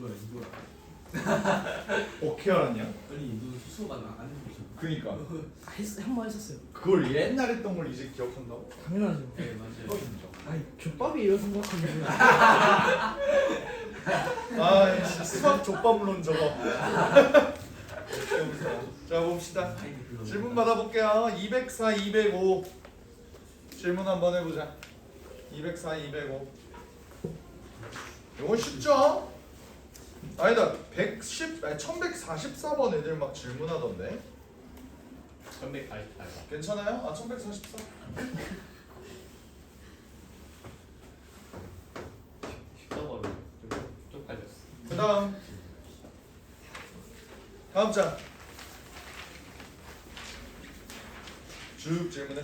뭐야 이거야? 어떻게 알았냐? 아니 너 수업 안 해보셨어? 그니까 한번 했었어요. 그걸 옛날 했던 걸 이제 기억한다고? 당연하죠. 네 맞아요. 또 인정. 아니 족밥이에요 생각하면. 아 수학 족밥론 저거. 자 봅시다. 질문 받아볼게요. 204, 205 질문 한번 해보자. 204, 205 이건 쉽죠? 아니다 1144번 애들 막 질문하던데 1188. 괜찮아요? 아 1144? 쉽다고 좀 깔렸어. 그 다음 장 쭉 질문해.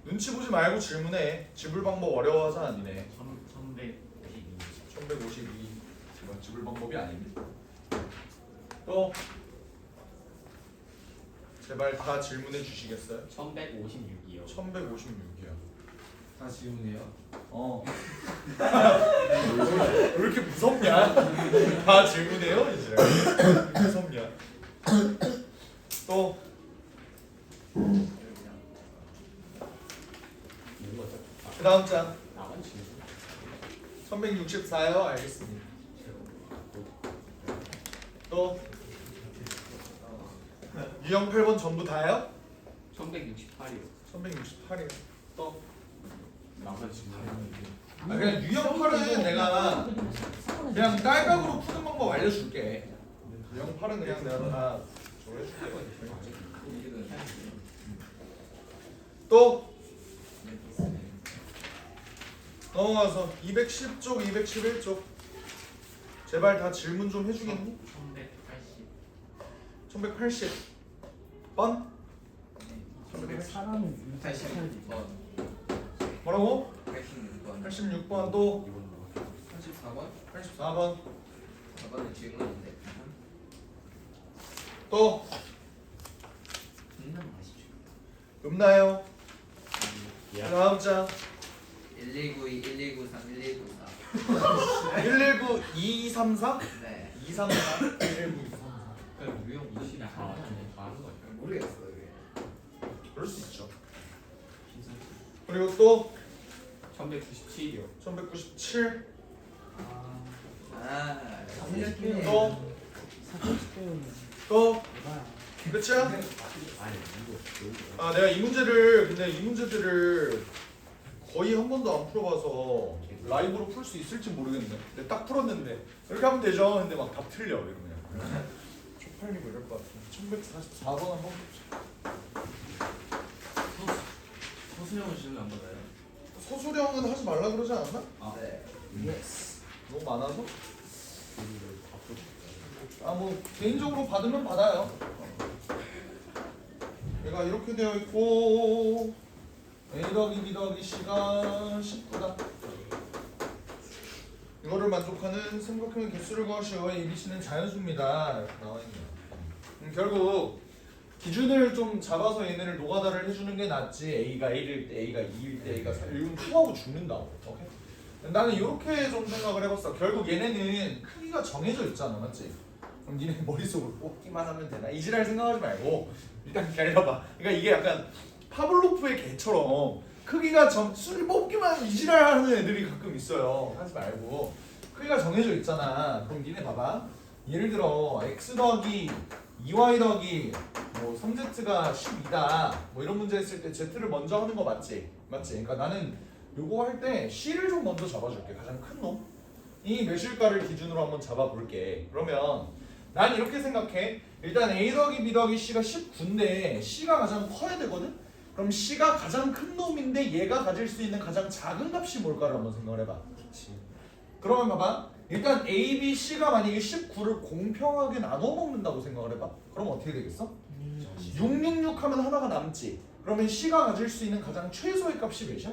눈치 보지 말고 질문해. 지불 방법 어려워하잖아 니네. 1152 이건 지불 방법이 아닙니다. 또 제발 다 질문해 주시겠어요? 1156이요. 1156이요. 다 질문해요. 왜 이렇게 무섭냐? 다 질문해요 이제. 무섭냐? 또 그 다음 장 나만 질문. 1164요. 알겠습니다. 또 유형 8번 전부 다요? 1168이요. 1168이요. 또 나만 질문. 그냥 유형 8은 내가 그냥 딸깍으로 푸는 방법 알려줄게. 유형 8은 그냥 내가 다 저거 해줄게. 또 넘어가서 210쪽, 211쪽 제발 다 질문 좀 해주겠니? 1180 번? 사람은 86번, 뭐라고? 86번, 86번 또 84번, 84번 4번은 질문인데. 또 분명 아시죠? 없나요? 다음 장 1192, 1193, 1194. 119 2234? 네. 234? 119 그냥 유형 20이 다 하는 거예요. 모르겠어요 이게. 그럴 수 있죠. 그리고 또 1197이요. 1197 아, 틀렸네요. 또? 사진스페어는 또 뭐야? 끝이야? 아니 이거 아 내가 이 문제를 근데 이 문제들을 거의 한 번도 안 풀어봐서 라이브로 풀 수 있을지 모르겠네. 근데 딱 풀었는데 이렇게 하면 되죠. 근데 막 답 틀려 이러면 쪽팔리고 이럴 것 같아. 1144번 한번 서수형은 질문 안 받아요? 서술형은 하지 말라 그러지 않았나? 네. 예스. 너무 많아서? 아 뭐 개인적으로 받으면 받아요. 얘가 이렇게 되어 있고 A 더하기 B 더하기 C가 19다. 이거를 만족하는 삼각형의 개수를 구하시오. A, B, C는 자연수입니다. 이렇게 나와 있네요. 결국 기준을 좀 잡아서 얘네를 노가다를 해주는 게 낫지. A가 1일 때, A가 2일 때, A가 4일 이건 풀하고 죽는다고. 오케이? 나는 이렇게 좀 생각을 해봤어. 결국 얘네는 크기가 정해져 있잖아, 맞지? 그럼 니네 머릿속으로 뽑기만 하면 되나? 이 지랄 생각하지 말고 일단 기다려봐. 그러니까 이게 약간 파블로프의 개처럼 크기가 수를 뽑기만 하면 이 지랄 하는 애들이 가끔 있어요. 하지 말고 크기가 정해져 있잖아. 그럼 니네 봐봐. 예를 들어 x 더하기 2y 더하기 뭐 3z가 12다 뭐 이런 문제 했을 때 z를 먼저 하는 거 맞지? 맞지? 그러니까 나는 요거 할 때 c를 좀 먼저 잡아줄게. 가장 큰 놈. 이 매실가를 기준으로 한번 잡아볼게. 그러면 난 이렇게 생각해. 일단 a 더하기 b 더하기 c가 19인데 c가 가장 커야 되거든? 그럼 c가 가장 큰 놈인데 얘가 가질 수 있는 가장 작은 값이 뭘까를 한번 생각을 해봐. 그러면 봐봐. 일단 a, b, c가 만약에 19를 공평하게 나눠 먹는다고 생각을 해봐. 그럼 어떻게 되겠어? 666 하면 하나가 남지. 그러면 c가 가질 수 있는 가장 최소의 값이 몇이야?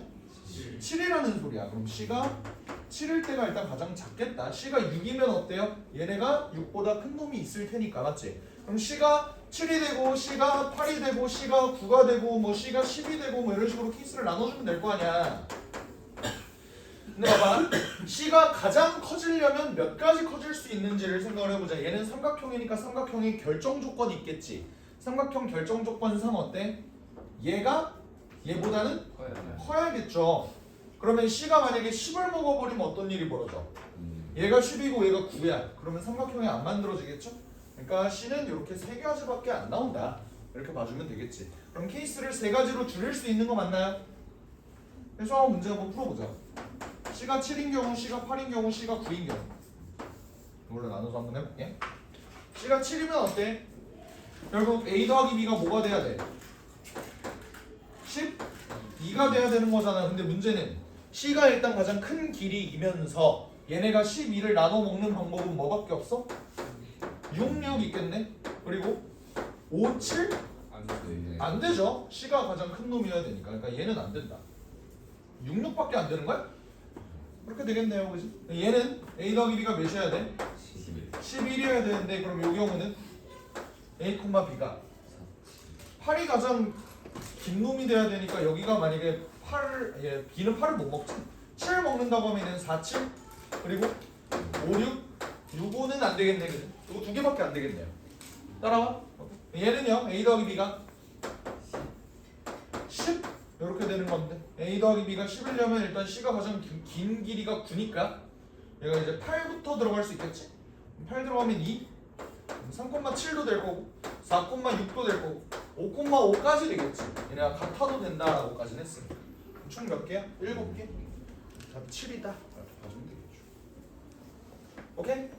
7이라는 소리야. 그럼 c가 7일 때가 일단 가장 작겠다. c가 6이면 어때요? 얘네가 6보다 큰 놈이 있을 테니까, 맞지? 그럼 c가 7이 되고 c가 8이 되고 c가 9가 되고 뭐 c가 10이 되고 뭐 이런 식으로 케이스를 나눠주면 될 거 아니야. 근데 봐봐. C가 가장 커지려면 몇 가지 커질 수 있는지를 생각을 해보자. 얘는 삼각형이니까 삼각형이 결정 조건이 있겠지. 삼각형 결정 조건 3 어때? 얘가 얘보다는 커야 커야겠죠. 그러면 C가 만약에 10을 먹어버리면 어떤 일이 벌어져? 얘가 10이고 얘가 9야. 그러면 삼각형이 안 만들어지겠죠? 그러니까 C는 이렇게 세 가지밖에 안 나온다. 이렇게 봐주면 되겠지. 그럼 케이스를 세 가지로 줄일 수 있는 거 맞나요? 그래서 문제 한번 풀어보자. C가 7인 경우, C가 8인 경우, C가 9인 경우. 이걸로 나눠서 한번 해볼게. C가 7이면 어때? 결국 A 더하기 B가 뭐가 돼야 돼? 12가 돼야 되는 거잖아. 근데 문제는 C가 일단 가장 큰 길이이면서 얘네가 12를 나눠 먹는 방법은 뭐밖에 없어? 6, 6 있겠네? 그리고 5, 7? 안 돼. 안 되죠. C가 가장 큰 놈이어야 되니까. 그러니까 얘는 안 된다. 6, 6밖에 안 되는 거야? 그렇게 되겠네요. 그지? 얘는 A 더하기 B가 몇이어야 돼? 11이어야 되는데 그럼 이 경우는 A, B가 8이 가장 긴 놈이 돼야 되니까 여기가 만약에 8, B는 8을 못 먹지. 7을 먹는다고 하면 얘는 4, 7 그리고 5, 6 요거는 안 되겠네. 그죠? 이거 두 개밖에 안 되겠네요. 따라와. 얘는요. A 더하기 B가 10 이렇게 되는 건데 A 더하기 B가 10이려면 일단 C가 가장 긴 길이가 9니까 얘가 이제 8부터 들어갈 수 있겠지? 8 들어가면 2 3,7도 될 거고 4,6도 될 거고 5,5까지 되겠지. 얘네가 같아도 된다라고까지는 했으니까 총 몇 개야? 7개? 답이 7이다 이렇게 봐주면 되겠죠. 오케이?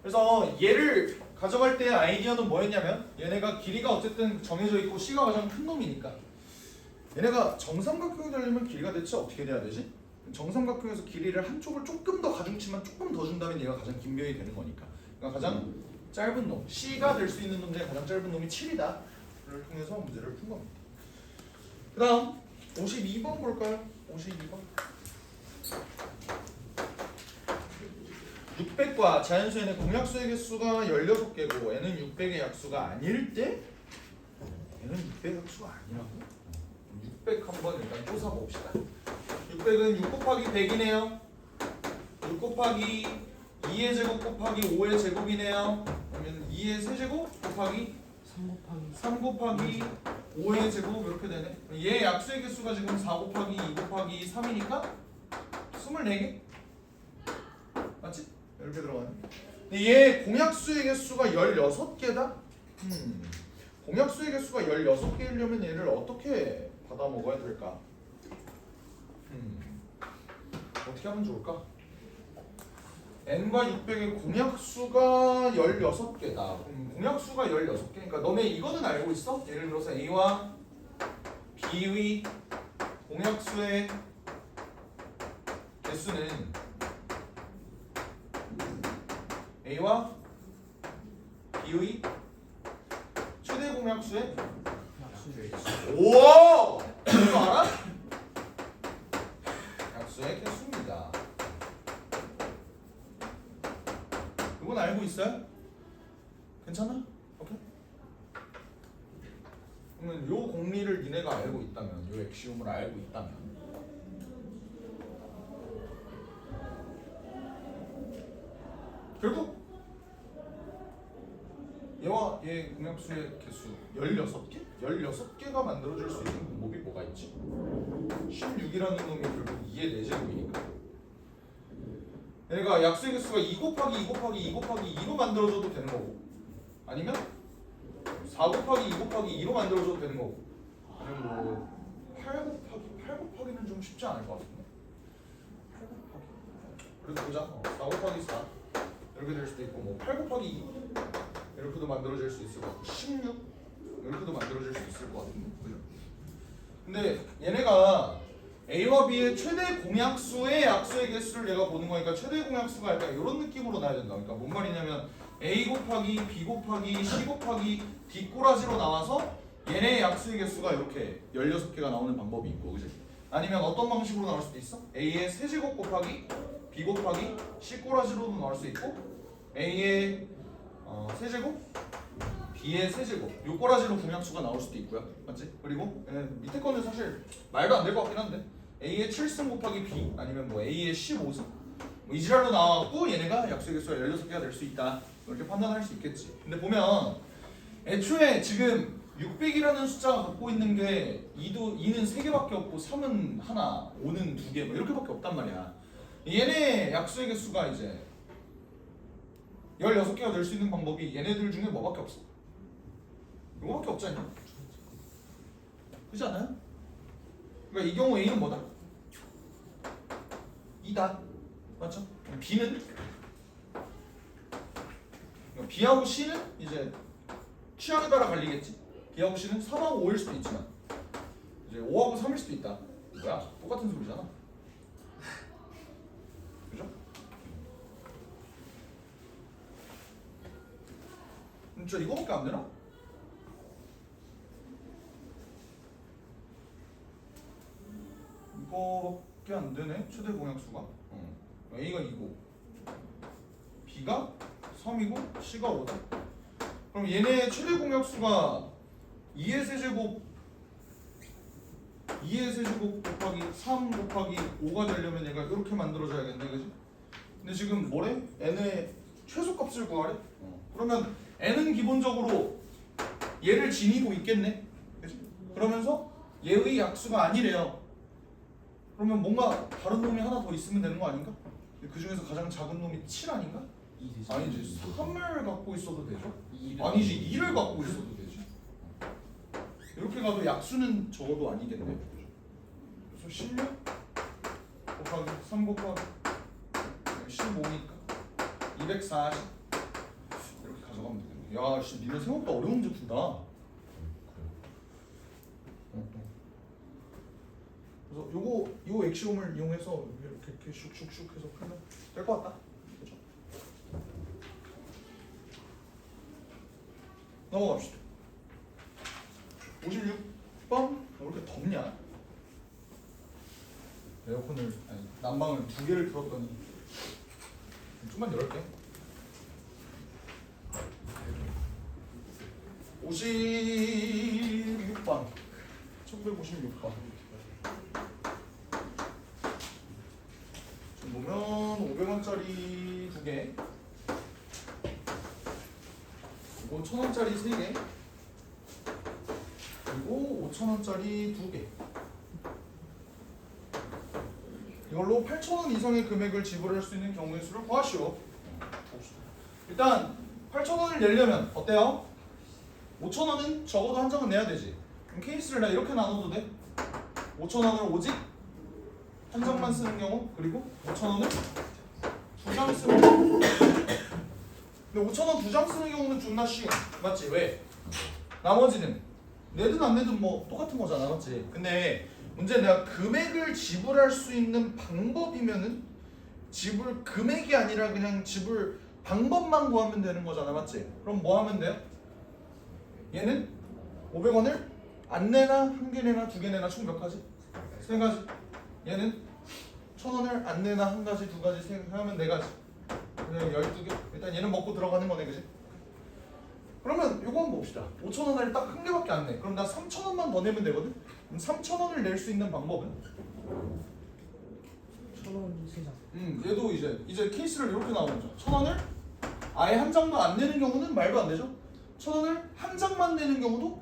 그래서 얘를 가져갈 때 아이디어는 뭐였냐면 얘네가 길이가 어쨌든 정해져 있고 C가 가장 큰 놈이니까 얘네가 정삼각형이 되려면 길이가 대체 어떻게 돼야 되지? 정삼각형에서 길이를 한쪽을 조금 더 가중치만 조금 더 준다면 얘가 가장 긴 면이 되는 거니까 그러니까 가장 짧은 놈 C가 될 수 있는 놈 중에 가장 짧은 놈이 7이다 를 통해서 문제를 푼 겁니다. 그 다음 52번 볼까요? 52번 600과 자연수에는 공약수의 개수가 16개고 N은 600의 약수가 아닐 때 N은 600의 약수가 아니라고? 600 한번 일단 조사봅시다. 600은 6 곱하기 100이네요. 6 곱하기 2의 제곱 곱하기 5의 제곱이네요. 그러면 2의 세제곱 곱하기 3 곱하기 5의 제곱 이렇게 되네. 얘 약수의 개수가 지금 4 곱하기 2 곱하기 3이니까 24개? 맞지? 이렇게 들어가네. 근데 얘 공약수의 개수가 16개다? 공약수의 개수가 16개이려면 얘를 어떻게 받아 먹어야 될까? 어떻게 하면 좋을까? N과 600의 공약수가 16개다. 공약수가 16개니까 너네 이거는 알고 있어? 예를 들어서 A와 B의 공약수의 개수는 A와 B의 최대 공약수의 우와! 이거 알아? 약수의 개수입니다. 이건 알고 있어요? 괜찮아? 오케이? 그러면 요 공리를 니네가 알고 있다면 요 액시움을 알고 있다면 결국 얘와 얘 공약수의 개수 16개? 16개가 만들어질 수 있는 방법이 뭐가 있지? 16이라는 놈이 결국 2의 4제곱이니까 얘가 약수의 개수가 2 곱하기 2 곱하기 2 곱하기 2로 만들어줘도 되는 거고 아니면 4 곱하기 2 곱하기 2로 만들어줘도 되는 거고 아니면 뭐 8 곱하기는 좀 쉽지 않을 것 같은데 8 곱하기 그래도 보자 4 곱하기 4 이렇게 될 수도 있고 뭐 8 곱하기 2 이렇게도 만들어질 수 있을 것 같고 16 이렇게도 만들어질 수 있을 것 같은데 그죠? 근데 얘네가 A와 B의 최대 공약수의 약수의 개수를 내가 보는 거니까 최대 공약수가 약간 이런 느낌으로 나야 된다. 그러니까 뭔 말이냐면 A 곱하기 B 곱하기 C 곱하기 D 꼬라지로 나와서 얘네의 약수의 개수가 이렇게 16개가 나오는 방법이 있고 그지? 아니면 어떤 방식으로 나올 수도 있어? A의 세제곱 곱하기 B 곱하기 C 꼬라지로도 나올 수 있고 A의 세제곱 B의 세제곱 요 꼬라지로 공약수가 나올 수도 있고요. 맞지? 그리고 밑에 거는 사실 말도 안 될 것 같긴 한데 A의 7승 곱하기 B 아니면 뭐 A의 15승 뭐 이지랄로 나와갖고 얘네가 약수의 개수가 16개가 될 수 있다 이렇게 판단할 수 있겠지. 근데 보면 애초에 지금 600이라는 숫자가 갖고 있는 게 2는 3개밖에 없고 3은 하나, 5는 2개 뭐 이렇게밖에 없단 말이야. 얘네 약수의 개수가 이제 16개가 될 수 있는 방법이 얘네들 중에 뭐밖에 없어? 이거밖에 없지 않냐? 그렇지 않아요? 그러니까 이 경우 A는 뭐다? 2다 맞죠? B는? 그러니까 B하고 C는 이제 취향에 따라 갈리겠지? B하고 C는 3하고 5일 수도 있지만 이제 5하고 3일 수도 있다. 뭐야? 똑같은 소리잖아. 그죠? 진짜 이거밖에 안 되나? 이거밖에 안 되네. 최대 공약수가. A가 2고 B가 3이고 C가 5다. 그럼 얘네 최대 공약수가 2의 세제곱 곱하기 3 곱하기 5가 되려면 얘가 이렇게 만들어져야겠네, 그지? 근데 지금 뭐래? n의 최소값을 구하래? 그러면 n은 기본적으로 얘를 지니고 있겠네, 그지? 그러면서 얘의 약수가 아니래요. 그러면 뭔가 다른 놈이 하나 더 있으면 되는 거 아닌가? 그 중에서 가장 작은 놈이 7 아닌가? 아니지, 3을 갖고 있어도 되죠? 아니지, 2를 갖고 있어도 되지. 이렇게 가도 약수는 적어도 아니겠네. 그래서 16 곱하기 3 곱하기 15니까 240 이렇게 가져가면 되겠네. 야, 씨, 니네 생각보다 어려운 문제 푼다. 그래서 요 엑시옴을 이용해서 이렇게 슉슉슉 해서 풀면 될 것 같다. 그렇죠? 넘어갑시다. 56번. 왜 이렇게 덥냐? 에어컨을 아니 난방을 2개를 틀었더니 좀만 열을게. 56번. 1956번. 지금 보면 500원짜리 2개, 5,000원짜리 3개, 그리고 5,000원짜리 2개. 이걸로 8,000원 이상의 금액을 지불할 수 있는 경우의 수를 구하시오. 일단 8,000원을 내려면 어때요? 5,000원은 적어도 한 장은 내야 되지. 그럼 케이스를 나 이렇게 나눠도 돼? 5,000원을 오직 한 장만 쓰는 경우, 그리고 5,000원을 2장 쓰는 경우. 근데 5,000원 2장 쓰는 경우는 존나 쉬워. 맞지? 왜? 나머지는 내든 안 내든 뭐 똑같은 거잖아. 맞지? 근데 문제는 내가 금액을 지불할 수 있는 방법이면은 지불 금액이 아니라 그냥 지불 방법만 구하면 되는 거잖아. 맞지? 그럼 뭐 하면 돼요? 얘는 500원을 안 내나 한 개 내나 2개 내나 총 몇 가지? 3가지. 얘는 1,000원을 안 내나 한 가지 2가지 하면 4가지. 그냥 12개. 일단 얘는 먹고 들어가는 거네, 그지? 그러면 요거 한번 봅시다. 5,000원을 딱 한 개밖에 안 내. 그럼 나 3,000원만 더 내면 되거든? 그럼 3,000원을 낼 수 있는 방법은? 1,000원 3장. 얘도 이제 케이스를 이렇게 나오는 거죠. 1,000원을 아예 한 장도 안 내는 경우는 말도 안 되죠. 1,000원을 한 장만 내는 경우도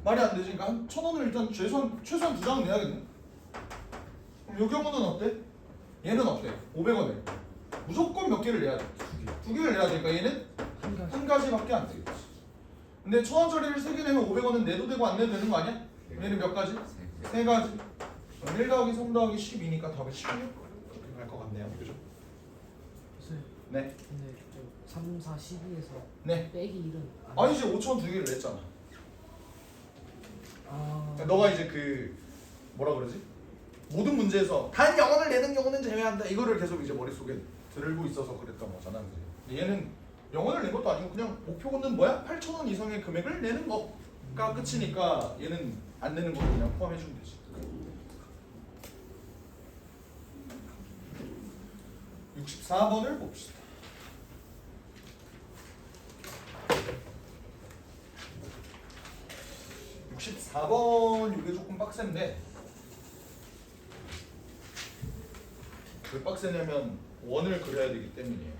말이 안 되지. 그러니까 1,000원을 일단 최소한 2장은 내야겠네. 그럼 요 경우는 어때? 얘는 어때? 500원을 무조건 몇 개를 내야 돼? 2개를 내야 되니까 얘는 한 가지밖에 안 되겠지. 근데 1,000원짜리를 3개 내면 500원은 내도 되고 안 내도 되는 거 아니야? 얘는 몇 가지? 3가지. 1 더하기 3 더하기 10이니까 답은 16? 그렇게 갈 것 같네요. 그죠? 네. 근데 저 3, 4, 12에서 네. 빼기 1은 아니지, 5,000원 2개를 냈잖아. 아. 너가 이제 그 뭐라 그러지? 모든 문제에서 단 0원을 내는 경우는 제외한다. 이거를 계속 이제 머릿속에 들고 있어서 그랬던 거잖아. 근데 얘는 0원을 낸 것도 아니고 그냥 목표는 뭐야? 8,000원 이상의 금액을 내는 거가 끝이니까 얘는 안 내는 거로 그냥 포함해 주면 되지. 64번을 봅시다. 4번 이게 조금 빡센데 왜 빡세냐면 원을 그려야 되기 때문이에요.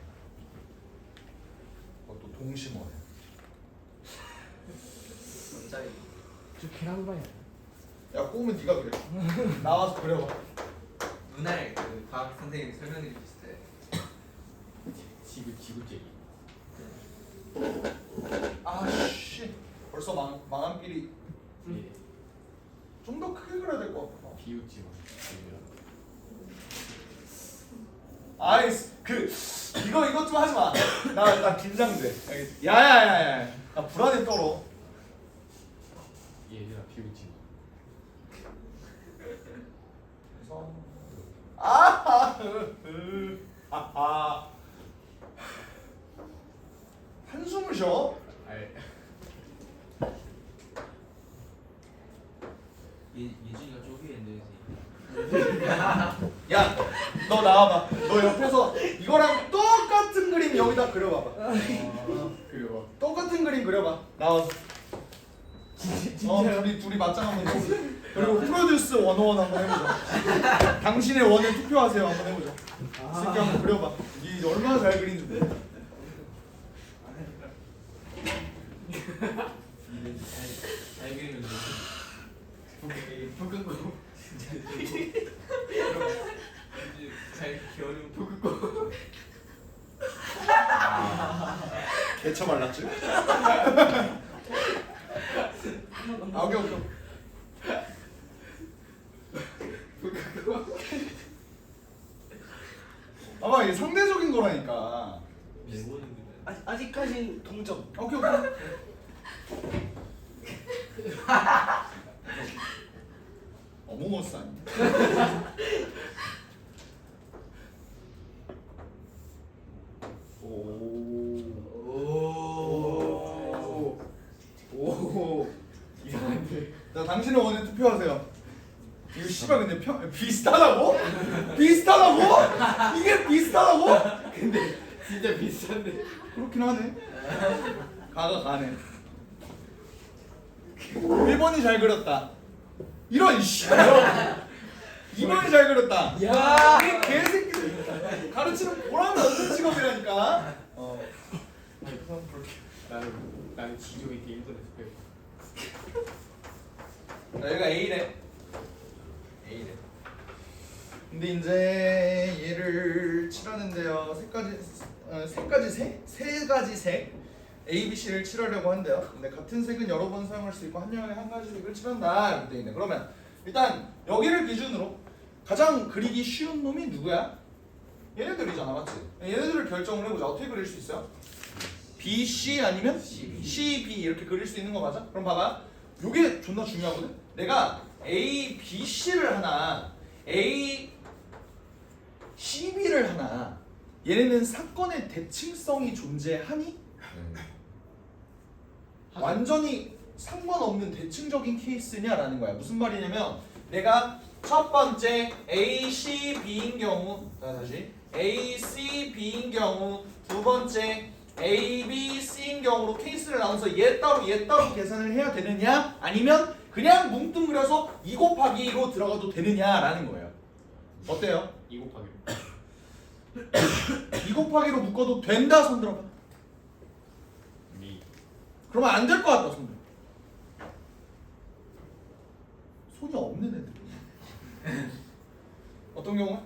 그것도 동심원에. 원자이. 저 계란후라이 아니야? 야 꼬우면 네가 그려. 나와서 그려봐. 문할 그 과학 선생님이 설명해 주실 때 지구제기. 아씨 벌써 망한 길이 예. 좀 더 크게 그려야 될 것 같아. 비웃지마. 아이스 이거 좀 하지 마. 나 긴장돼. 알겠지? 야야야야. 나 불안해 떨어. 얘들아 비웃지마. 그래서 아하 한숨을 쉬어. 예준이가 쪼개는데 야, 너 나와봐. 너 옆에서 이거랑 똑같은 그림 여기다 그려봐봐. 그려. 똑같은 그림 그려봐. 나와서. 둘이 맞짱 한번 해보자. 그리고 프로듀스 101 한번 해보자. 당신의 원에 투표하세요 한번 해보자. 이 새끼 한번 그려봐. 이 얼마나 잘 그린지 몰라. 잘 그리는데. 붉은 잘 겨울은 붉은 개처 말랐지? 오케이. 아마 이게 상대적인 거라니까. 아직까지 동점. 오케이. 어몽어스 아니야? 오. 이상한데. 자, 당신의 원에 투표하세요. 이거 씨발 근데 비슷하다고? 비슷하다고? 이게 비슷하다고? 근데 진짜 비싼데. 그렇긴 하네. 가네. 1번이 잘 그렸다. 이런 씨발. 2번이 잘 그렸다. 야. 이 개새끼들. 가르치는 보람이 없는 직업이라니까. 나는 지조에 있게 인터넷 배워. 자, 여기가 A래. 근데 이제 얘를 칠하는데요. 세 가지 색 A, B, C를 칠하려고 한대요. 근데 같은 색은 여러 번 사용할 수 있고 한 명에 한 가지 색을 칠한다 이렇게 돼 있네. 그러면 일단 여기를 기준으로 가장 그리기 쉬운 놈이 누구야? 얘네들이잖아, 맞지? 얘네들을 결정을 해보자. 어떻게 그릴 수 있어요? B, C 아니면 C, B 이렇게 그릴 수 있는 거 맞아? 그럼 봐봐. 요게 존나 중요하거든. 내가 A, B, C를 하나, A, C, B를 하나. 얘네는 사건의 대칭성이 존재하니? 완전히 상관없는 대칭적인 케이스냐라는 거야. 무슨 말이냐면 내가 첫 번째 A, C, B인 경우, 다시 A, C, B인 경우, 두 번째 A, B, C인 경우로 케이스를 나눠서 얘 따로 계산을 해야 되느냐, 아니면 그냥 뭉뚱그려서 2 곱하기 2로 들어가도 되느냐라는 거예요. 어때요? 2 곱하기 2 곱하기로 묶어도 된다. 손 들어봐. 미. 그러면 안 될 것 같다. 손 들어. 손이 없는 애들. 어떤 경우는?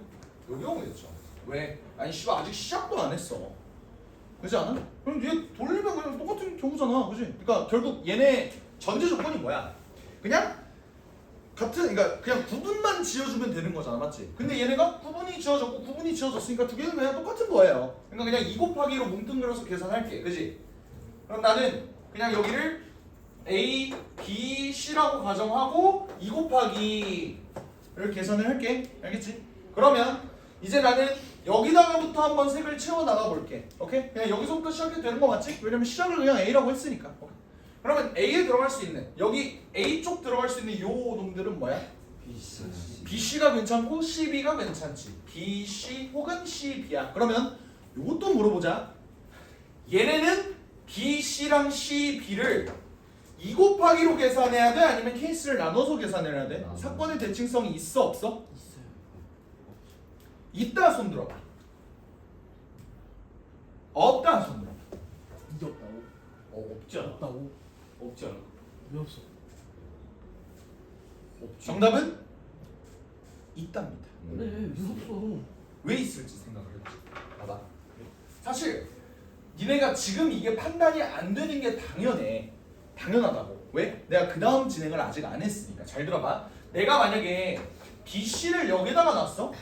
요 경우겠죠. 왜? 아니 씨발 아직 시작도 안 했어. 그렇지 않아? 그럼 얘 돌리면 그냥 똑같은 경우잖아. 그렇지? 그러니까 결국 얘네 전제 조건이 뭐야? 그냥 그러니까 그냥 구분만 지어주면 되는 거잖아, 맞지? 근데 얘네가 구분이 지어졌고 구분이 지어졌으니까 두 개는 그냥 똑같은 거예요. 그러니까 그냥 2 곱하기로 뭉뚱그려서 계산할게, 그렇지? 그럼 나는 그냥 여기를 A, B, C라고 가정하고 2 곱하기를 계산을 할게, 알겠지? 그러면 이제 나는 여기다가부터 한번 색을 채워 나가 볼게, 오케이? 그냥 여기서부터 시작해도 되는 거 맞지? 왜냐면 시작을 그냥 A라고 했으니까. 오케이? 그러면 A에 들어갈 수 있는, 여기 A 쪽 들어갈 수 있는 요 놈들은 뭐야? BC가 괜찮고 CB가 괜찮지. BC 혹은 CB야. 그러면 요것도 물어보자. 얘네는 BC랑 CB를 2 곱하기로 계산해야 돼? 아니면 케이스를 나눠서 계산해야 돼? 나눠서. 사건의 대칭성이 있어 없어? 있어요. 있다 손 들어봐. 없다 손 들어봐. 이게 없다고? 없지 않아? 없다고? 없지 않아? 왜 없어? 없지. 정답은 있답니다. 그래 왜 없어? 왜 있을지 생각을 해보자. 봐봐. 사실 니네가 지금 이게 판단이 안 되는 게 당연해. 당연하다고. 왜? 내가 그 다음 진행을 아직 안 했으니까. 잘 들어봐. 내가 만약에 BC를 여기다가 놨어?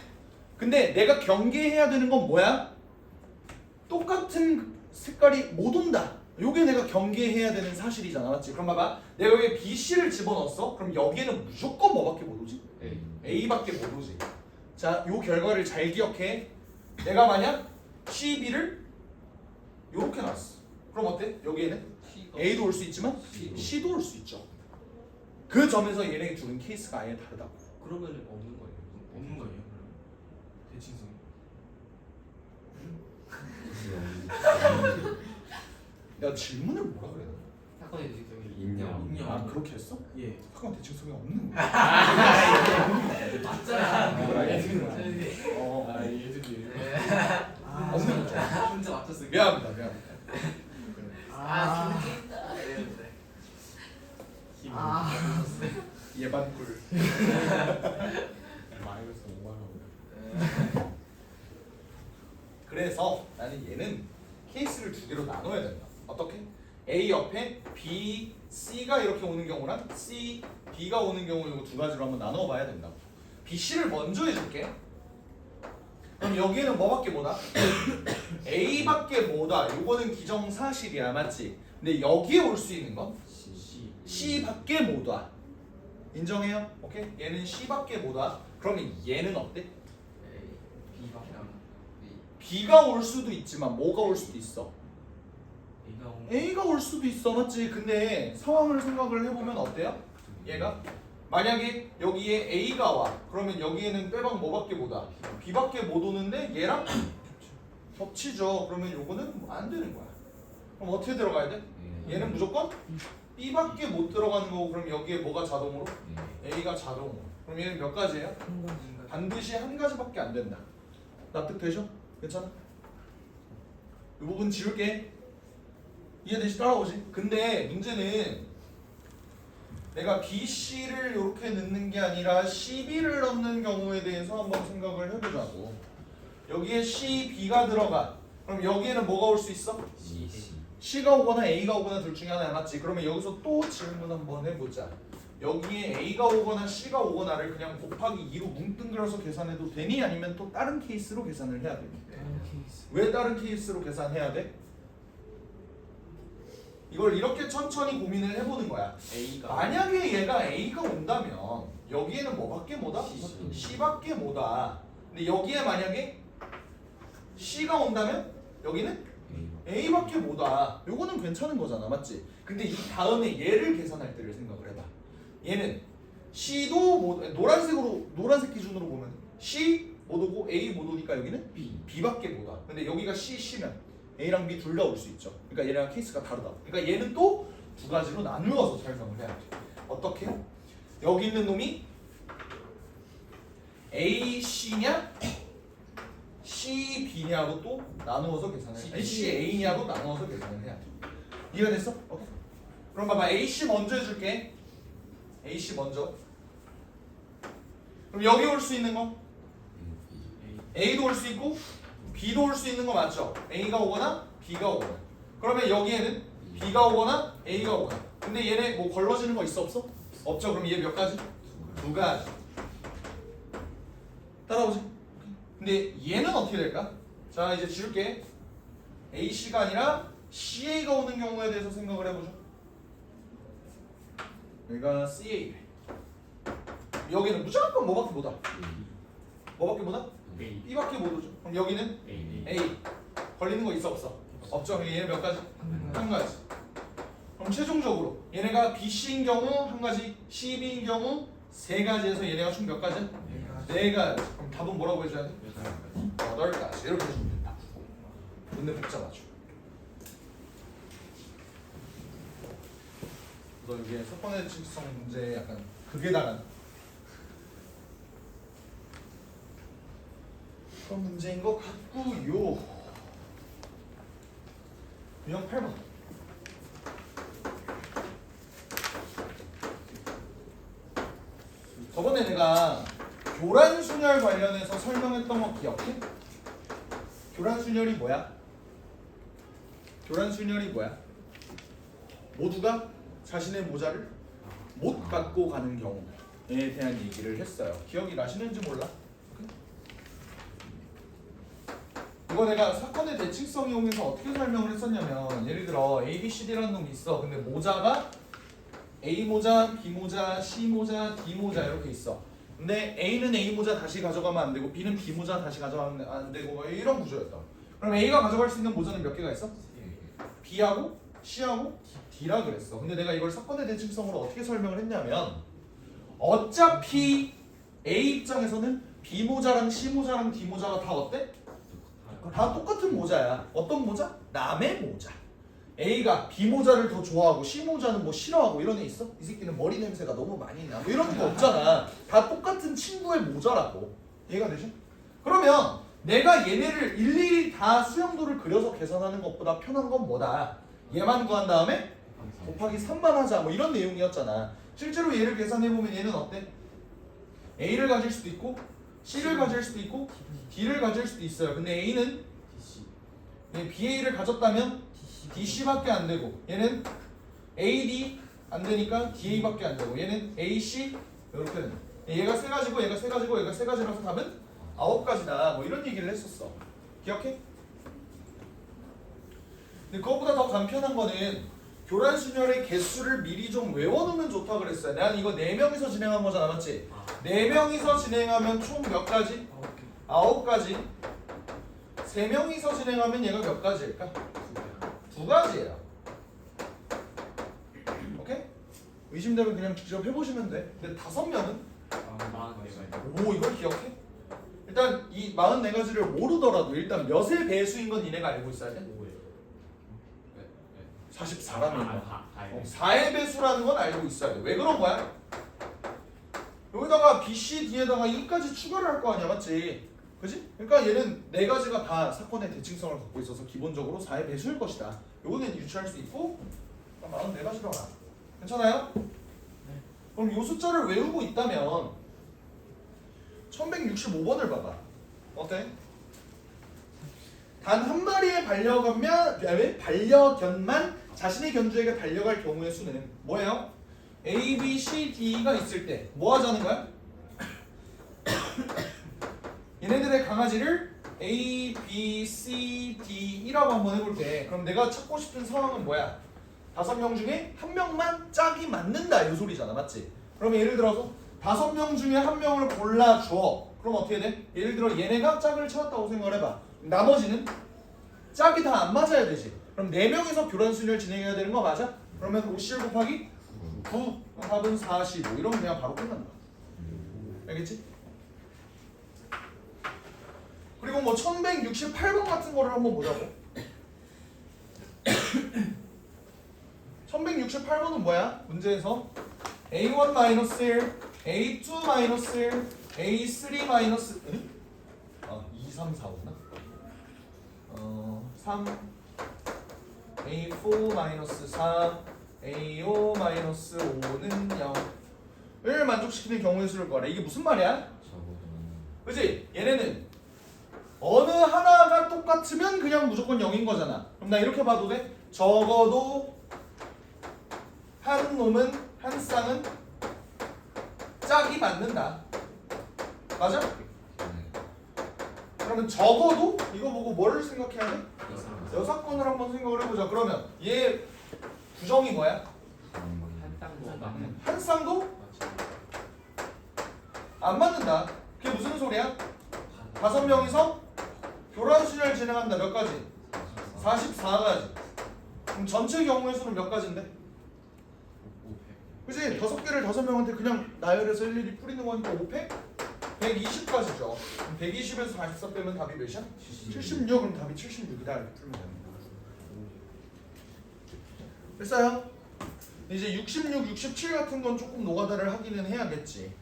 근데 내가 경계해야 되는 건 뭐야? 똑같은 색깔이 못 온다. 요게 내가 경계해야 되는 사실이잖아. 맞지? 그럼 봐봐. 내가 여기 BC를 집어넣었어? 그럼 여기에는 무조건 뭐밖에 못 오지? A. A밖에 못 오지. 자, 요 결과를 잘 기억해. 내가 만약 CB를 요렇게 놨어. 그럼 어때? 여기에는 A도 올 수 있지만 C도 올 수 있죠. 그 점에서 얘네 둘은 케이스가 아예 다르다고. 그러면은 없는 거예요. 없는 거예요. 대칭성. 내가 질문을 뭐라 그래? 사건의 대칭성이 인정. 인정. 아, 그렇게 했어? 예. 사건 대칭성이 없는 거야. 맞잖아. 예술이. 어, 아 예술이. 없는 거죠. 혼자 맞췄어요. 미안합니다. 아, 기분 다 이랬는데. 예반꿀. 마이너스 5만 원. 그래서 나는 얘는 케이스를 두 개로 나눠야 된다. 어떻게? A 옆에 B, C가 이렇게 오는 경우랑 C, B가 오는 경우 이거 두 가지로 한번 나눠봐야 된다고. B, C를 먼저 해줄게. 그럼 여기에는 뭐밖에 못하? A밖에 못하. 요거는 기정사실이야, 맞지? 근데 여기에 올 수 있는 건 C. C밖에 못와. 인정해요? 오케이? 얘는 C밖에 못와. 그러면 얘는 어때? B밖에 안 나. B가 올 수도 있지만 뭐가 올 수도 있어? A가 온. A가 올 수도 있어, 맞지? 근데 상황을 생각을 해보면 어때요? 얘가 만약에 여기에 A가 와, 그러면 여기에는 빼박 뭐밖에 못 와? B밖에 못 오는데 얘랑 겹치죠. 그러면 요거는 뭐안 되는 거야. 그럼 어떻게 들어가야 돼? 얘는 무조건 B밖에 못 들어가는 거고, 그럼 여기에 뭐가 자동으로? A가 자동으로. 그럼 얘는 몇 가지예요? 한 가지. 반드시 한 가지밖에 안 된다. 납득되죠? 괜찮아? 이 부분 지울게. 이해되시? 따라오지? 근데 문제는 내가 BC를 이렇게 넣는 게 아니라 CB를 넣는 경우에 대해서 한번 생각을 해보자고. 여기에 CB가 들어가. 그럼 여기에는 뭐가 올 수 있어? C가 오거나 A가 오거나 둘 중에 하나야, 맞지? 그러면 여기서 또 질문 한번 해보자. 여기에 A가 오거나 C가 오거나를 그냥 곱하기 2로 뭉뚱그려서 계산해도 되니? 아니면 또 다른 케이스로 계산을 해야 되니? 다른 케이스. 왜 다른 케이스로 계산해야 돼? 이걸 이렇게 천천히 고민을 해보는 거야. A가. 만약에 얘가 A가 온다면 여기에는 뭐밖에 못 와? C. C밖에 못 와. 근데 여기에 만약에 C가 온다면 여기는 A밖에 못 와. 요거는 괜찮은 거잖아, 맞지? 근데 이 다음에 얘를 계산할 때를 생각을 해봐. 얘는 C도 못, 노란색 기준으로 보면 C 못 오고 A 못 오니까 여기는 B. B밖에 못 와. 근데 여기가 C, C면 A랑 B 둘 다 올 수 있죠. 그러니까 얘랑 케이스가 다르다. 그러니까 얘는 또 두 가지로 나누어서 설명을 해야 돼. 어떻게? 여기 있는 놈이 A, C냐? C, B냐로 또 나누어서 계산을 해. C, A냐로 나누어서 계산을 해야 돼. 이해가 됐어? 오케이. 그럼 봐봐. A, C 먼저 해줄게. A, C 먼저. 그럼 여기 올 수 있는 거? A도 올 수 있고 B도 올 수 있는 거 맞죠? A가 오거나 B가 오거나. 그러면 여기에는 B가 오거나 A가 오거나. 근데 얘네 뭐 걸러지는 거 있어 없어? 없죠. 그럼 얘 몇 가지? 두 가지. 따라오지. 근데 얘는 어떻게 될까? 자, 이제 지울게. AC가 아니라 CA가 오는 경우에 대해서 생각을 해보죠. 여기가 CA. 여기는 무조건 뭐밖에 못 와? 뭐밖에 못 와? A. B밖에 못 오죠. 그럼 여기는 A. A. 걸리는 거 있어 없어? 없죠. 그럼 얘는 몇 가지? 한 가지. 그럼 최종적으로 얘네가 BC인 경우 한 가지, CB인 경우 세 가지에서 얘네가 총 몇 가지? 네 가지. 그럼 답은 뭐라고 해줘야 돼? 8가지. 이렇게 해주면 된다. 문제 복잡하죠. 너 이게 사건의 대칭성 문제 약간 극에 달한 그런 문제인 것 같고요. 유형 8번. 저번에 내가 교란순열 관련해서 설명했던 거 기억해? 교란순열이 뭐야? 교란순열이 뭐야? 모두가 자신의 모자를 못 갖고 가는 경우에 대한 얘기를 했어요. 기억이 나시는지 몰라? 이거 내가 사건의 대칭성 이용해서 어떻게 설명을 했었냐면 예를 들어 A, B, C, D라는 놈이 있어. 근데 모자가 A 모자, B 모자, C 모자, D 모자 이렇게 있어. 근데 A는 A 모자 다시 가져가면 안 되고 B는 B 모자 다시 가져가면 안 되고 이런 구조였다. 그럼 A가 가져갈 수 있는 모자는 몇 개가 있어? B하고 C하고 D라 그랬어. 근데 내가 이걸 사건의 대칭성으로 어떻게 설명을 했냐면 어차피 A 입장에서는 B 모자랑 C 모자랑 D 모자가 다 어때? 다 똑같은 모자야. 어떤 모자? 남의 모자. A가 B 모자를 더 좋아하고 C 모자는 뭐 싫어하고 이런 애 있어? 이 새끼는 머리 냄새가 너무 많이 나. 뭐 이런 거 없잖아. 다 똑같은 친구의 모자라고. 이해가 되죠? 그러면 내가 얘네를 일일이 다 수영도를 그려서 계산하는 것보다 편한 건 뭐다? 얘만 구한 다음에 곱하기 3만 하자. 뭐 이런 내용이었잖아. 실제로 얘를 계산해보면 얘는 어때? A를 가질 수도 있고 C를 가질 수도 있고 D를 가질 수도 있어요. 근데 A는 BA를 가졌다면 DC밖에 안 되고 얘는 AD 안 되니까 DA밖에 안 되고 얘는 AC 이렇게 된다. 얘가 세 가지고 얘가 세 가지고 얘가 세 가지라서 답은 9가지다. 뭐 이런 얘기를 했었어. 기억해? 근데 그것보다 더 간편한 거는 교란순열의 개수를 미리 좀 외워놓으면 좋다 그랬어요. 난 이거 4명이서 진행한 거잖아, 맞지? 4명이서 진행하면 총 몇 가지? 9가지. 3명이서 진행하면 얘가 몇 가지일까? 2가지예요. 오케이? 의심되면 그냥 직접 해보시면 돼. 근데 5명은? 오, 이걸 기억해? 일단 이 44가지를 모르더라도 일단 몇의 배수인 건 니네가 알고 있어야 돼? 44라는 거. 4의 배수라는 건 알고 있어야 돼. 왜 그런 거야? 여기다가 B, C, D에다가 E까지 추가를 할 거 아니야, 맞지? 그지? 그러니까 얘는 4가지가 다 사건의 대칭성을 갖고 있어서 기본적으로 4의 배수일 것이다. 요거는 유추할 수 있고 44가지로 하나. 괜찮아요? 그럼 요 숫자를 외우고 있다면 1165번을 봐봐. 어때? 단 한 마리의 반려견만 자신의 견주에게 달려갈 경우의 수는 뭐예요? A, B, C, D가 있을 때 뭐 하자는 거야? 얘네들의 강아지를 A, B, C, D라고 한번 해볼게. 그럼 내가 찾고 싶은 상황은 뭐야? 5명 중에 1명만 짝이 맞는다 이 소리잖아, 맞지? 그러면 예를 들어서 5명 중에 1명을 골라줘. 그럼 어떻게 돼? 예를 들어 얘네가 짝을 찾았다고 생각해봐. 나머지는 짝이 다 안 맞아야 되지. 그럼 4명이서 교란순열 진행해야 되는 거 맞아? 그러면 50 곱하기 9 답은 45 이러면 그냥 바로 끝난다. 알겠지? 그리고 뭐 1168번 같은 거를 한번 보자고. 1168번은 뭐야? 문제에서 A1-1, A2-1, A3-, 2, 3, 4구나. 3 A4-4 A5-5는 0을 만족시키는 경우의 수를 구하라. 이게 무슨 말이야? 그치? 얘네는 어느 하나가 똑같으면 그냥 무조건 0인 거잖아. 그럼 나 이렇게 봐도 돼? 적어도 한 놈은 한 쌍은 짝이 맞는다. 맞아? 그러면 적어도 이거 보고 뭐를 생각해야 돼? 여사건을 한번 생각을 해보자. 그러면 얘 부정이 뭐야? 한 쌍도 안 맞는다. 그게 무슨 소리야? 5명이서 교란순열 진행한다. 몇 가지? 44가지. 그럼 전체 경우의 수는 몇 가지인데? 그치? 5개를 5명한테 그냥 나열해서 일일이 뿌리는 거니까 5팩? 120가지죠. 120에서 44 빼면 답이 몇이야? 76. 그럼 답이 76이다. 이렇게 풀면 됩니다. 됐어요? 이제 66, 67 같은 건 조금 노가다를 하기는 해야겠지.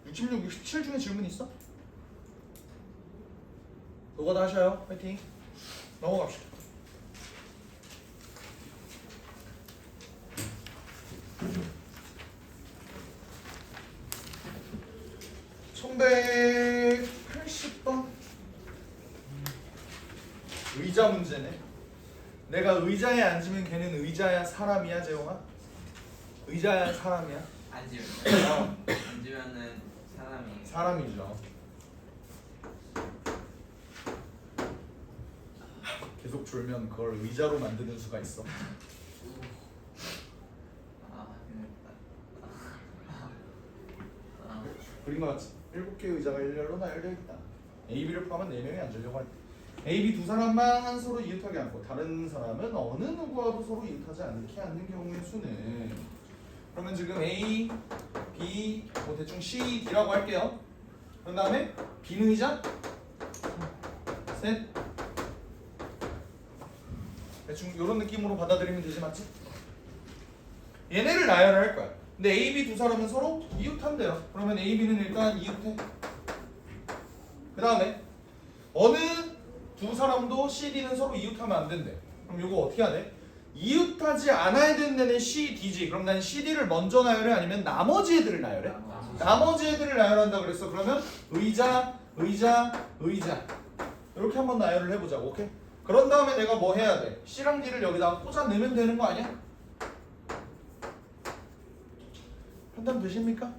66, 67 중에 질문 있어? 노가다 하셔요. 파이팅. 넘어갑시다. (1180번) 의자 문제네. 내가 의자에 앉으면 걔는 의자야 사람이야 재용아? 의자야 사람이야? 앉으면요? 앉으면은 사람이 사람이죠. 계속 졸면 그걸 의자로 만드는 수가 있어. 그린 거 같지? 7개의 의자가 일렬로 나열되어 있다. A, B를 포함한 4명이 앉으려고 할 때 A, B 두 사람만 한 서로 이웃하게 앉고 다른 사람은 어느 누구와도 서로 이웃하지 않게 앉는 경우의 수는 그러면 지금 A, B, 뭐 대충 C, D라고 할게요. 그런 다음에 B는 의자 셋 대충 이런 느낌으로 받아들이면 되지 맞지? 얘네를 나열을 할 거야. 근데 A, B 두 사람은 서로 이웃한대요. 그러면 A, B는 일단 이웃해. 그 다음에 어느 두 사람도 C, D는 서로 이웃하면 안 된대. 그럼 이거 어떻게 해야 돼? 이웃하지 않아야 되는 애는 C, D지. 그럼 난 C, D를 먼저 나열해? 아니면 나머지 애들을 나열해? 나머지 애들을 나열한다 그랬어. 그러면 의자, 의자, 의자 이렇게 한번 나열을 해보자고. 오케이? 그런 다음에 내가 뭐 해야 돼? C랑 D를 여기다가 꽂아 넣으면 되는 거 아니야? 판단 되십니까?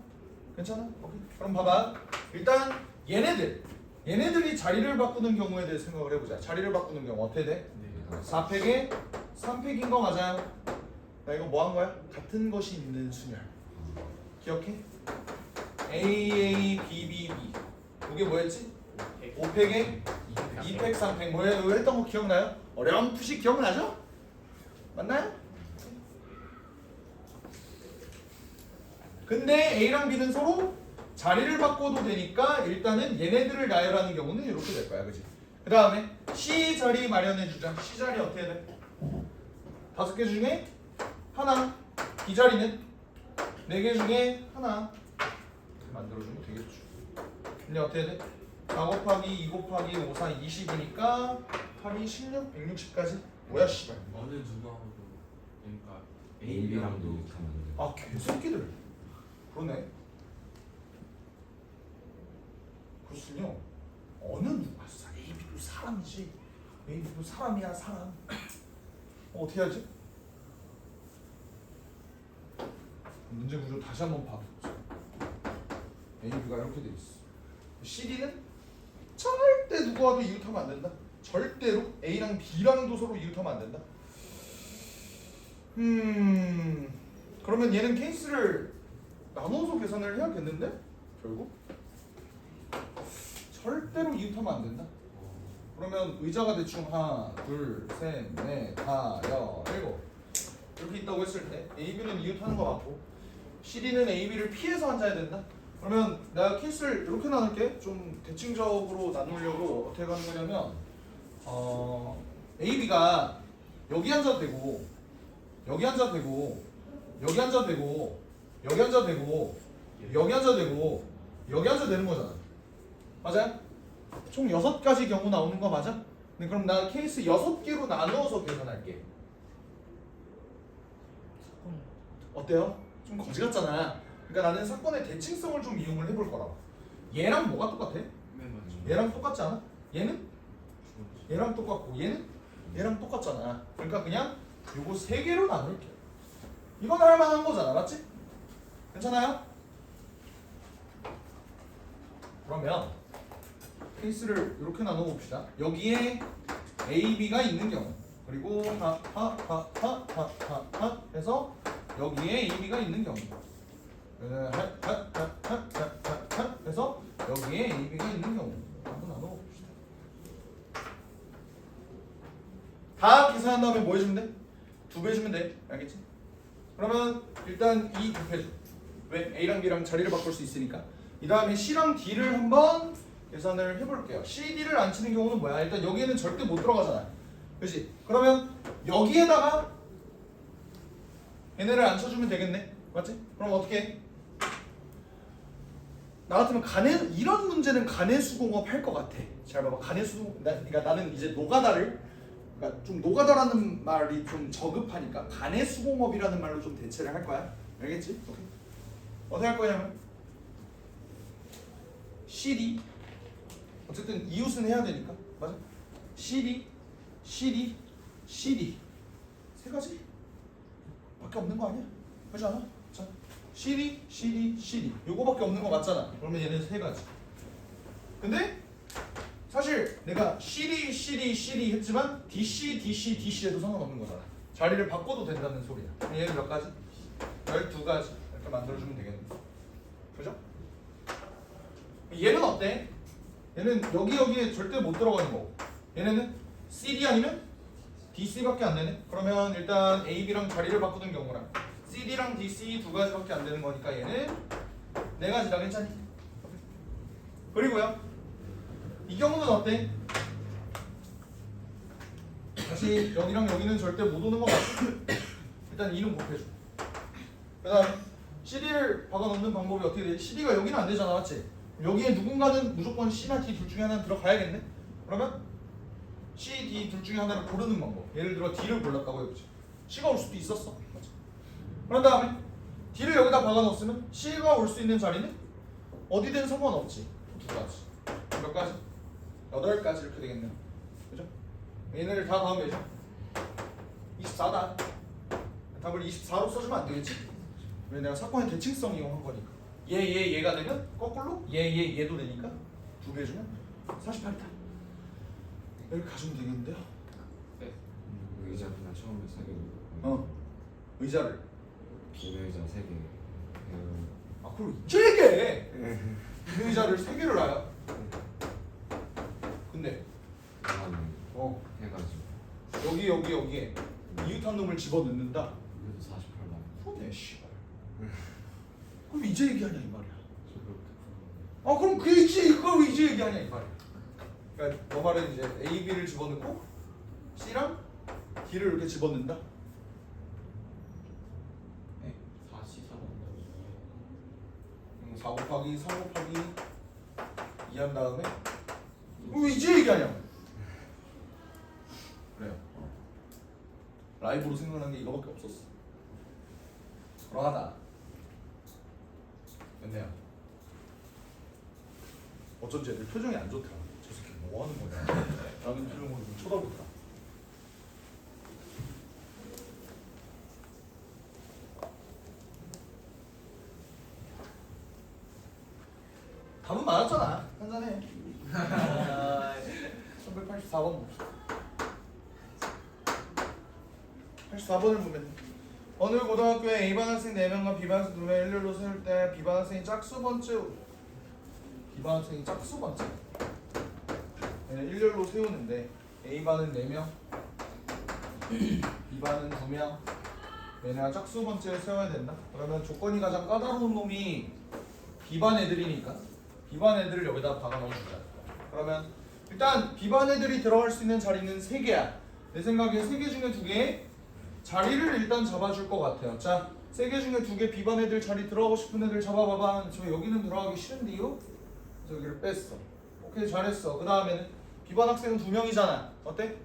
괜찮아? 오케이. 그럼 봐봐. 일단 얘네들이 자리를 바꾸는 경우에 대해 생각을 해보자. 자리를 바꾸는 경우 어떻게 돼? 4팩에 3팩인 거 맞아요? 나 이거 뭐 한 거야? 같은 것이 있는 순열. 기억해? A, B, B, B. 이게 뭐였지? 5팩에 2팩, 3팩. 뭐야? 이거 했던 거 기억나요? 어렴풋이 기억나죠? 맞나요? 근데 A랑 B는 서로 자리를 바꿔도 되니까 일단은 얘네들을 나열하는 경우는 이렇게 될 거야, 그지? 그 다음에 C 자리 마련해 주자. C 자리 어떻게 돼? 5개 중에 하나. D 자리는 4개 중에 하나. 만들어주면 되겠죠. 근데 어떻게 돼? 4 곱하기 2 곱하기 5, 4, 20이니까 8이 16, 160까지. 뭐야, 씨발. 어느 누구하고도 그러니까 A, B랑도 이웃하면 안 돼. 아, 개새끼들. 그러네. 그렇군요. 어느 누가 A, B도 사람이지. A, B도 사람이야 사람. 어떻게 하지? 문제 구조 다시 한번 봐보자. A, B가 이렇게 돼 있어. CD는 절대 누구와도 이웃하면 안 된다. 절대로 A랑 B랑도 서로 이웃하면 안 된다. 그러면 얘는 케이스를 나눠서 계산을 해야겠는데? 결국? 절대로 이웃하면 안 된다. 그러면 의자가 대충 하나, 둘, 셋, 넷, 다, 여, 일곱 이렇게 있다고 했을 때 A, B는 이웃하는 거 맞고 CD는 A, B를 피해서 앉아야 된다. 그러면 내가 케이스를 이렇게 나눌게. 좀 대칭적으로 나누려고 어떻게 하는 거냐면 A, B가 여기 앉아도 되고 여기 앉아도 되고 여기 앉아도 되고 여기 앉아도 되고 여기 앉아도 되고 여기 앉아도 되는 거잖아. 맞아요? 총 6가지 경우 나오는 거 맞아? 네, 그럼 나 케이스 6개로 나누어서 계산할게. 어때요? 좀 거지 같잖아. 그러니까 나는 사건의 대칭성을 좀 이용을 해볼 거라고. 얘랑 뭐가 똑같아? 네 맞죠. 얘랑 똑같지 않아? 얘는? 얘랑 똑같고 얘는? 얘랑 똑같잖아. 그러니까 그냥 요거 3개로 나눌게. 이건 할만한 거잖아. 맞지? 괜찮아요? 그러면 케이스를 이렇게 나눠 봅시다. 여기에 A, B가 있는 경우 그리고 하 해서 여기에 A, B가 있는 경우 해서 여기에 A, B가 있는 경우 한번 나눠 봅시다. 다 계산한 다음에 뭐 해주면 돼? 2배 해주면 돼. 알겠지? 그러면 일단 2 곱해줘. 왜? A랑 B랑 자리를 바꿀 수 있으니까. 이 다음에 C랑 D를 한번 계산을 해볼게요. C, D를 안 치는 경우는 뭐야? 일단 여기에는 절대 못 들어가잖아. 그렇지? 그러면 여기에다가 얘네를 안 쳐주면 되겠네. 맞지? 그럼 어떻게 해? 나 같으면 이런 문제는 가내수공업 할 것 같아. 잘 봐봐. 그러니까 나는 이제 노가다를, 그러니까 좀 노가다라는 말이 좀 저급하니까 가내수공업이라는 말로 좀 대체를 할 거야. 알겠지? 오케이. 어떻게 할 거냐면 CD, 어쨌든 이웃은 해야 되니까, 맞아? CD 세 가지 밖에 없는 거 아니야? 그렇지 않아? 자, CD 요거밖에 없는 거 맞잖아. 그러면 얘는 세 가지. 근데 사실 내가 CD 했지만 DC 해도 상관없는 거잖아. 자리를 바꿔도 된다는 소리야. 그럼 얘는 몇 가지? 12가지 이렇게 만들어주면 되겠네. 그죠? 얘는 어때? 얘는 여기에 절대 못 들어가는 거고, 얘네는 CD 아니면 DC밖에 안 되네. 그러면 일단 A, B랑 자리를 바꾸는 경우랑 CD랑 DC 두 가지밖에 안 되는 거니까 얘는 네 가지다. 괜찮니? 그리고요, 이 경우는 어때? 다시 여기랑 여기는 절대 못 오는 거 맞지? 일단 이름 곱해줘. 그 다음에 CD를 박아놓는 방법이 어떻게 돼? CD가 여기는 안 되잖아, 맞지? 여기에 누군가는 무조건 C나 D 둘 중에 하나는 들어가야겠네? 그러면 C, D 둘 중에 하나를 고르는 방법. 예를 들어 D를 골랐다고 해보지. C가 올 수도 있었어. 맞지? 그런 다음에 D를 여기다 박아놓았으면 C가 올 수 있는 자리는 어디든 상관없지. 두 가지. 몇 가지? 8가지 이렇게 되겠네요. 그죠? 얘네를 다 더하면 되죠? 24다. 답을 24로 써주면 안 되겠지? 왜 내가 사건의 대칭성 이용한 거니까. 얘가 되면 거꾸로 얘도 되니까 두 개 주면 48이다. 이렇게 가시면 되겠는데요? 의자 그냥 처음에 3개. 의자를. 긴 의자 3개. 아 그럼 이제 얘기해. 이 의자를 3개를 놔요. 근데 해가지고 여기에 이웃한 놈을 집어넣는다. 그래도 48만. 그러네 씨발. 그럼 이제 얘기하냐 이 말이야. 저 그렇게 아 그럼 그걸 이제 얘기하냐 이 말이야. 그러니까 너 말은 이제 A, B를 집어넣고 C랑 D를 이렇게 집어넣는다. 4 곱하기 3 곱하기 2 한 다음에 왜 이제 얘기하냐고. 그래요. 라이브로 생각난 게 이거밖에 없었어. 그러하다. 됐네요. 어쩐지 애들 표정이 안 좋더라. 저 새끼 뭐 하는 거냐 라는 표정으로 좀 쳐다보더라. 답은 많았잖아. 한잔해. 384번 봅시다. 84번을 보면 어느 고등학교에 A반 학생 4명과 B반 학생 2명 일렬로 세울 때 B반 학생이 짝수번째 일렬로 세우는데 A반은 4명 B반은 2명 얘네가 짝수번째를 세워야 된다. 그러면 조건이 가장 까다로운 놈이 B반 애들이니까 B반 애들을 여기다 박아 넣어주자. 그러면 일단 B반 애들이 들어갈 수 있는 자리는 3개야. 내 생각에 3개 중에 2개 자리를 일단 잡아줄 것 같아요. 자, 3개 중에 2개 B반 애들 자리 들어가고 싶은 애들 잡아봐봐. 저 여기는 들어가기 싫은데요? 여기를 뺐어. 오케이, 잘했어. 그 다음에는 B반 학생은 2명이잖아. 어때?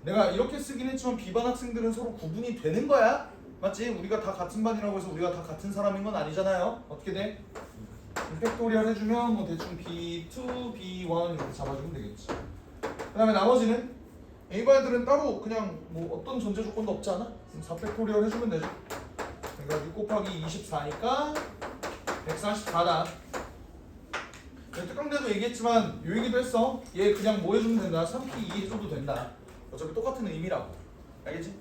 내가 이렇게 쓰긴 했지만 B반 학생들은 서로 구분이 되는 거야. 맞지? 우리가 다 같은 반이라고 해서 우리가 다 같은 사람인 건 아니잖아요. 어떻게 돼? 팩토리얼 해주면 뭐 대충 B2, B1 이렇게 잡아주면 되겠지. 그 다음에 나머지는 A반들은 따로 그냥 뭐 어떤 전제 조건도 없지 않아? 그럼 4팩토리얼 해주면 되죠. 그러니까 6 곱하기 24니까 144다. 특강대도 얘기했지만 요 얘기도 했어. 얘 그냥 뭐 해주면 된다. 3P 2 해줘도 된다. 어차피 똑같은 의미라고. 알겠지?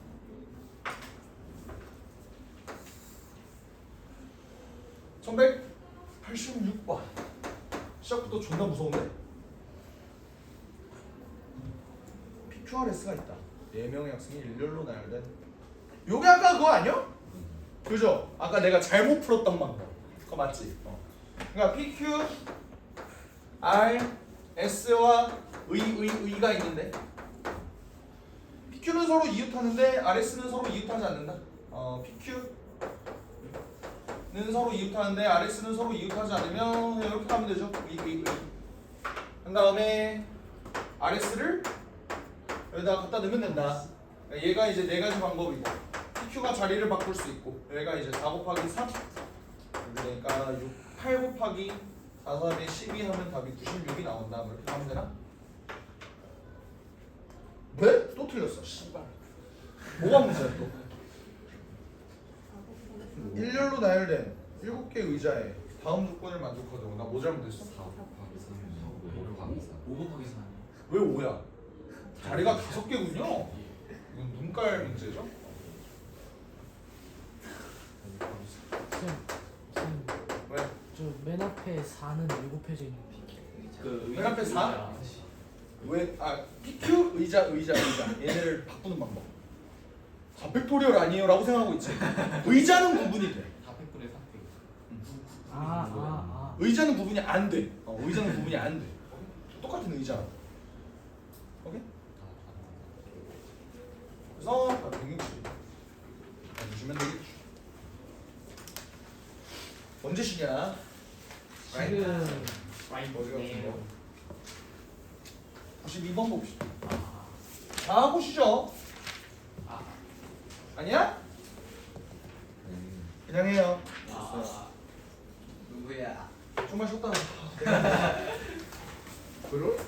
(1186번) 시작부터 존나 무서운데? PQRS가 있다. 4명의 학생이 일렬로 나열된. 요게 아까 그거 아니야? 그죠? 아까 내가 잘못 풀었던 방법. 그거 맞지? 그러니까 PQ, R, S와 의가 있는데 PQ는 서로 이웃하는데 RS는 서로 이웃하지 않는다. PQ, 서로 이웃하는데 RS는 서로 이웃하지 않으면 그냥 이렇게 하면 되죠. 한 다음에 RS를 여기다가 갖다 넣으면 된다. 얘가 이제 네 가지 방법이고 PQ가 자리를 바꿀 수 있고 얘가 이제 4 곱하기 3 그러니까 8 곱하기 4, 4에 12 하면 답이 96이 나온다. 뭐 이렇게 하면 되나? 왜? 또 틀렸어. 씨발. 뭐가 문제야 또? 일렬로 나열된 7개 의자에 다음 조건을 만족하도록. 나 뭐 잘못했어? 4 곱하기 3 5 곱하기 4 5 곱하기 4. 왜 5야? 자리가 5개군요. 이건 눈깔 문제죠? 쌤, 왜? 저 맨 앞에 4는 왜 곱해져 있는 거? 맨 앞에 4? 왜? PQ 의자 얘네를 바꾸는 방법. 4팩토리얼 아니에요? 라고 생각하고 있지. 의자는 구분이 돼. 4팩분의 3팩. 의자는 구분이 안 돼. 의자는 구분이 안 돼. 똑같은 의자. 오케이? 그래서 160. 주면 되겠지. 언제 쉬냐? 지금 어디 같은 거? 92번 봅시다. 다 보시죠. 아니야? 그냥 해요. 누구야? 정말 쉬었다. 그럴?